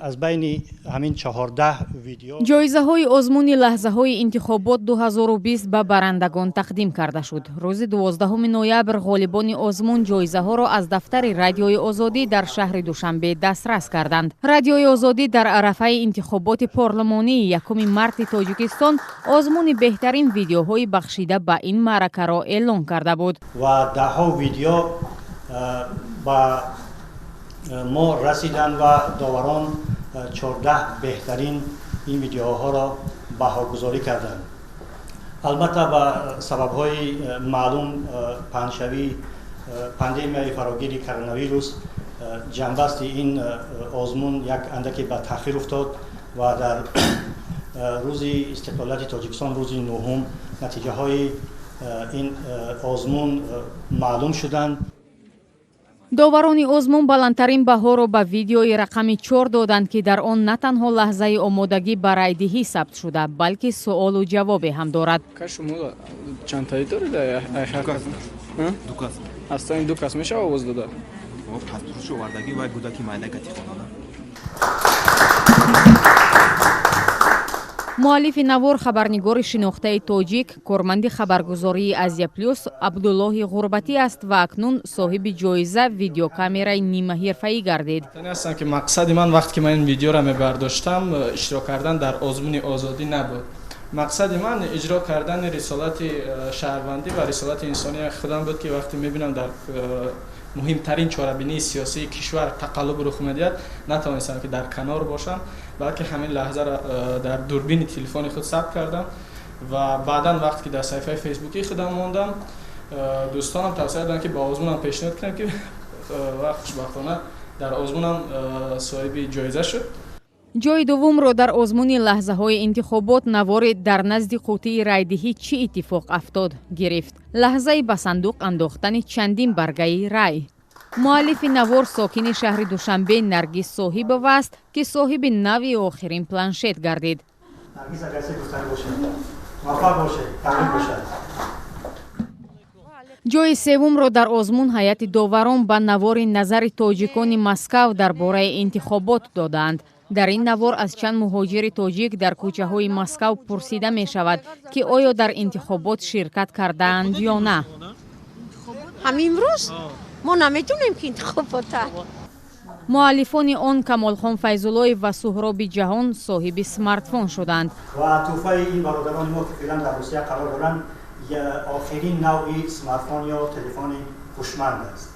از بین همین 14 ویدیو ҷоизаҳои озмуни лаҳзаҳои интихобот 2020 ба барандагон тақдим карда шуд. рӯзи 12 ноябр ғолибони озмун ҷоизаҳоро аз дафтари Радиои Озодӣ дар шаҳри Душанбе дастрас карданд. Радиои Озодӣ дар арафаи интихоботи парлумонии 1 марти Тоҷикистон озмуни беҳтарин видеоҳои бахшида ба ин маъракаро эълон карда буд. ва даҳҳо видео ба мо расидан ва доварон 14 беҳтарин ин видеоҳоро баҳогузорӣ карданд. албатта ба сабабҳои маълум паҳншавии пандемияи фарогири коронавирус ҷанбасти ин озмун як андаке ба таъхир уфтод ва дар рӯзи истиқлолияти Тоҷикистон рӯзи 9 натиҷаҳои ин озмун маълум шуданд. доварони озмун баландтарин баҳоро ба видеои рақами 4 доданд, ки дар он на танҳо лаҳзаи омодагӣ ба райдиҳӣ сабт шуда, балки суолу ҷавобе ҳам дорад. Чантаи доред? Астан ду кас мешава овоз дода? Пастурши овардагӣ ва гудаки майдакати хонада. муаллифи навор, хабарнигори шинохтаи тоҷик, корманди хабаргузории Азия Плюс Абдуллоҳи Ғурбатӣ аст ва акнун соҳиби ҷоиза видеокамераи нимаҳирфаӣ гардид. Ҳастам ки мақсади ман вақте ки ман ин видеоро мебардоштам, иштирок кардан дар озмуни озодӣ набуд. мақсади ман иҷро кардани рисолати шаҳрвандӣ ва рисолати инсонии худам буд, ки вақте мебинам дар муҳимтарин чорабинии сиёсии кишвар тақаллуб рух медиҳад, натавонистам ки дар канор бошам, балки ҳамин лаҳзаро дар дурбини телефони худ сабт кардам ва баъдан вақте ки дар саҳифаи фейсбукии худам мондам, дӯстонам тавсия доданд ки ба озмунам пешниҳод кунем, ки ва хушбахтона дар озмунам соҳиби ҷоиза шуд. ҷои дуввумро дар озмуни лаҳзаҳои интихобот навори дар назди қуттии райдиҳӣ чӣ иттифоқ афтод гирифт. лаҳзаи ба сандуқ андохтани чандин баргаи рай. муаллифи навор сокини шаҳри Душанбе Наргиз Соҳибова аст, ки соҳиби нави охирин планшет гардид. ҷои севумро дар озмун ҳайати доварон ба навори назари тоҷикони Москав дар бораи интихобот доданд. дар ин навор аз чанд муҳоҷири тоҷик дар кӯчаҳои Москав пурсида мешавад, ки оё дар интихобот ширкат кардаанд ё на. ҳамин рӯз мо наметунем ки интихобота. муаллифони он Камолхон Файзуллоев ва Суҳроби Ҷаҳон соҳиби смартфон шуданд. ва туҳфаи ин бародарони мо ки феълан дар Русия қарор доранд, охирин навъи смартфон ё телефони ҳушманд аст.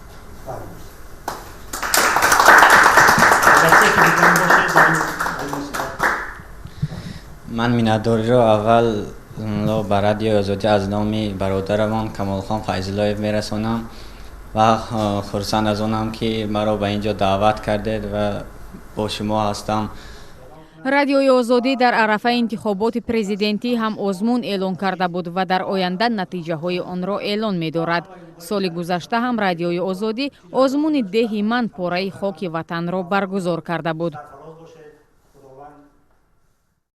ман миннатдориро аввал ба Радиои Озодӣ аз номи бародарамон Камолхон Файзуллоев мерасонам ва хурсанд аз онам, ки маро ба ин ҷо даъват кардед ва бо шумо ҳастам. Радиои Озодӣ дар арафаи интихоботи президентӣ ҳам озмун эълон карда буд ва дар оянда натиҷаҳои онро эълон медорад. соли гузашта ҳам Радиои Озодӣ озмуни деҳи ман пораи хоки ватанро баргузор карда буд.